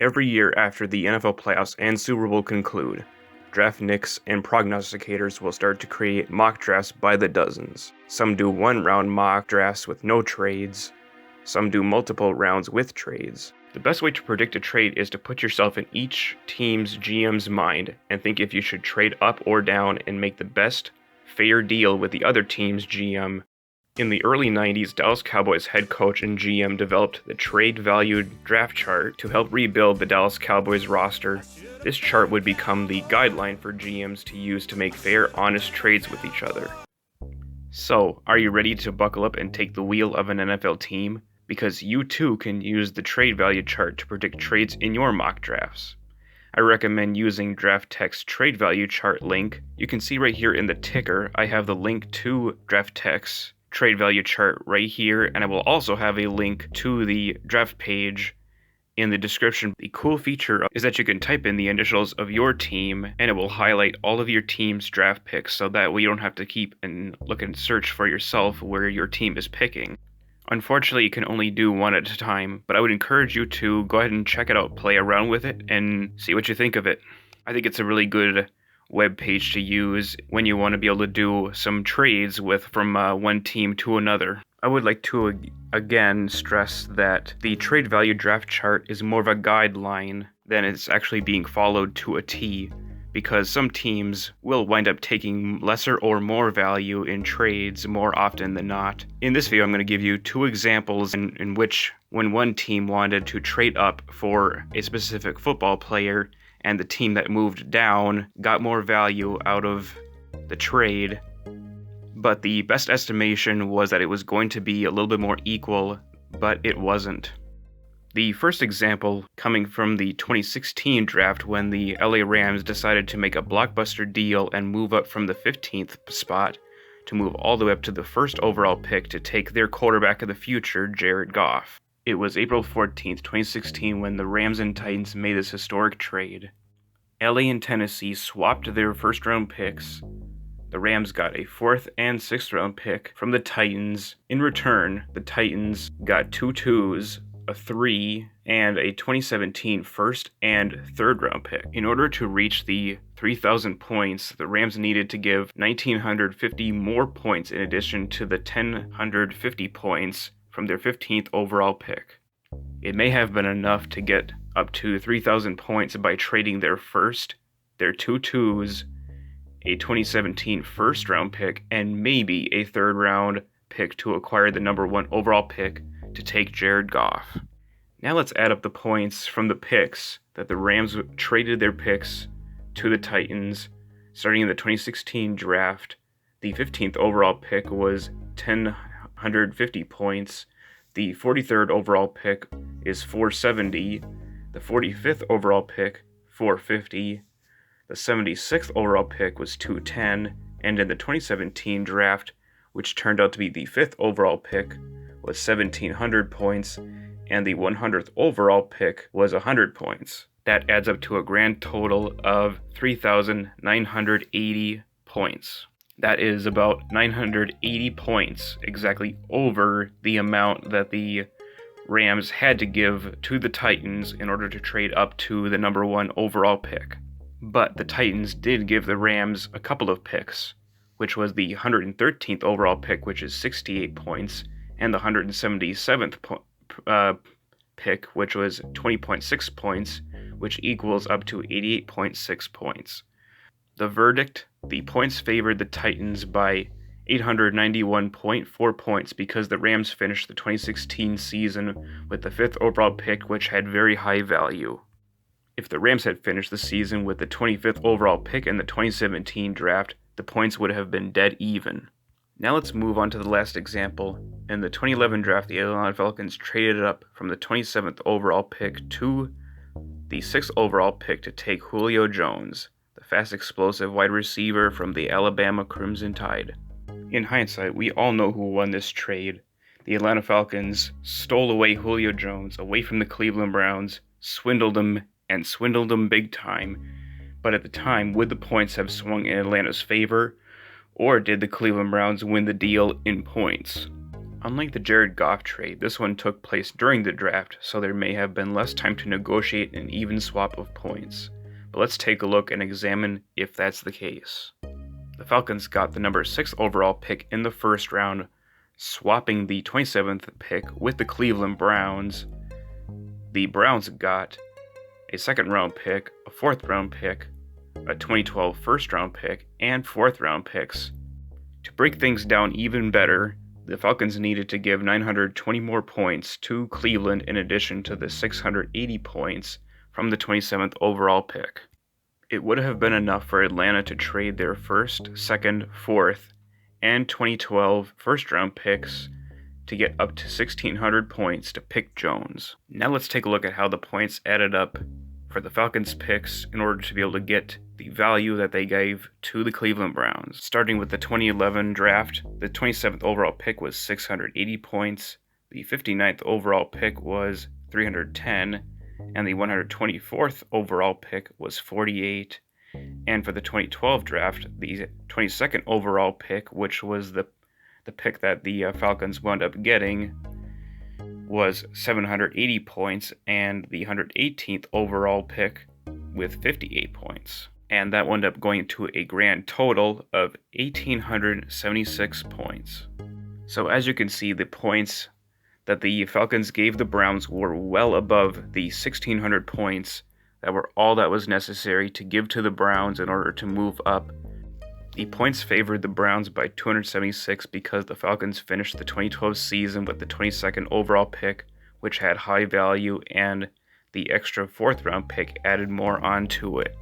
Every year after the NFL playoffs and Super Bowl conclude, draftniks and prognosticators will start to create mock drafts by the dozens. Some do one-round mock drafts with no trades. Some do multiple rounds with trades. The best way to predict a trade is to put yourself in each team's GM's mind and think if you should trade up or down and make the best, fair deal with the other team's GM. In the early 90s, Dallas Cowboys head coach and GM developed the trade value draft chart to help rebuild the Dallas Cowboys roster. This chart would become the guideline for GMs to use to make fair, honest trades with each other. So, are you ready to buckle up and take the wheel of an NFL team? Because you too can use the trade value chart to predict trades in your mock drafts. I recommend using DraftTech's trade value chart link. You can see right here in the ticker, I have the link to DraftTech's trade value chart right here, and I will also have a link to the draft page in the description. The cool feature is that you can type in the initials of your team and it will highlight all of your team's draft picks, so that way you don't have to keep and look and search for yourself where your team is picking. Unfortunately, you can only do one at a time, but I would encourage you to go ahead and check it out, play around with it, and see what you think of it. I think it's a really good web page to use when you want to be able to do some trades from one team to another. I would like to again stress that the trade value draft chart is more of a guideline than it's actually being followed to a T, because some teams will wind up taking lesser or more value in trades more often than not. In this video, I'm going to give you two examples in which when one team wanted to trade up for a specific football player and the team that moved down got more value out of the trade, but the best estimation was that it was going to be a little bit more equal, but it wasn't. The first example coming from the 2016 draft, when the LA Rams decided to make a blockbuster deal and move up from the 15th spot to move all the way up to the first overall pick to take their quarterback of the future, Jared Goff. It was April 14th, 2016 when the Rams and Titans made this historic trade. LA and Tennessee swapped their first round picks. The Rams got a 4th and 6th round pick from the Titans. In return, the Titans got 2 2s, a 3, and a 2017 first and 3rd round pick. In order to reach the 3,000 points, the Rams needed to give 1,950 more points in addition to the 1,050 points from their 15th overall pick. It may have been enough to get up to 3,000 points by trading their first, their 2 2s, a 2017 first round pick, and maybe a 3rd round pick to acquire the number 1 overall pick to take Jared Goff. Now let's add up the points from the picks that the Rams traded their picks to the Titans. Starting in the 2016 draft, the 15th overall pick was 1,050 points. The 43rd overall pick is 470. The 45th overall pick, 450. The 76th overall pick was 210. And in the 2017 draft, which turned out to be the 5th overall pick, was 1,700 points, and the 100th overall pick was 100 points. That adds up to a grand total of 3,980 points. That is about 980 points, exactly over the amount that the Rams had to give to the Titans in order to trade up to the number 1 overall pick. But the Titans did give the Rams a couple of picks, which was the 113th overall pick, which is 68 points, and the 177th pick, which was 20.6 points, which equals up to 88.6 points. The verdict: the points favored the Titans by 891.4 points because the Rams finished the 2016 season with the 5th overall pick, which had very high value. If the Rams had finished the season with the 25th overall pick in the 2017 draft, the points would have been dead even. Now let's move on to the last example. In the 2011 draft, the Atlanta Falcons traded up from the 27th overall pick to the 6th overall pick to take Julio Jones, the fast, explosive wide receiver from the Alabama Crimson Tide. In hindsight, we all know who won this trade. The Atlanta Falcons stole away Julio Jones away from the Cleveland Browns, swindled him big time. But at the time, would the points have swung in Atlanta's favor, or did the Cleveland Browns win the deal in points? Unlike the Jared Goff trade, this one took place during the draft, so there may have been less time to negotiate an even swap of points. But let's take a look and examine if that's the case. The Falcons got the number 6 overall pick in the first round, swapping the 27th pick with the Cleveland Browns. The Browns got a 2nd round pick, a 4th round pick, a 2012 1st round pick, and 4th round picks. To break things down even better, the Falcons needed to give 920 more points to Cleveland in addition to the 680 points from the 27th overall pick. It would have been enough for Atlanta to trade their 1st, 2nd, 4th, and 2012 first round picks to get up to 1,600 points to pick Jones. Now let's take a look at how the points added up for the Falcons picks in order to be able to get the value that they gave to the Cleveland Browns. Starting with the 2011 draft, the 27th overall pick was 680 points, the 59th overall pick was 310, and the 124th overall pick was 48. And for the 2012 draft, the 22nd overall pick, which was the pick that the Falcons wound up getting, was 780 points, and the 118th overall pick with 58 points. And that wound up going to a grand total of 1,876 points. So as you can see, the points that the Falcons gave the Browns were well above the 1,600 points that were all that was necessary to give to the Browns in order to move up. The points favored the Browns by 276 because the Falcons finished the 2012 season with the 22nd overall pick, which had high value, and the extra 4th round pick added more onto it.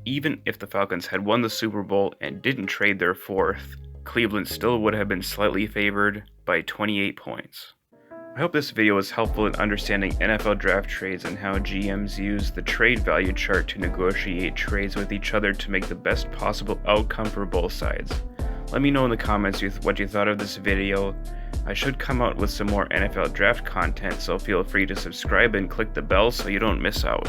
Even if the Falcons had won the Super Bowl and didn't trade their 4th, Cleveland still would have been slightly favored by 28 points. I hope this video was helpful in understanding NFL draft trades and how GMs use the trade value chart to negotiate trades with each other to make the best possible outcome for both sides. Let me know in the comments what you thought of this video. I should come out with some more NFL draft content, so feel free to subscribe and click the bell so you don't miss out.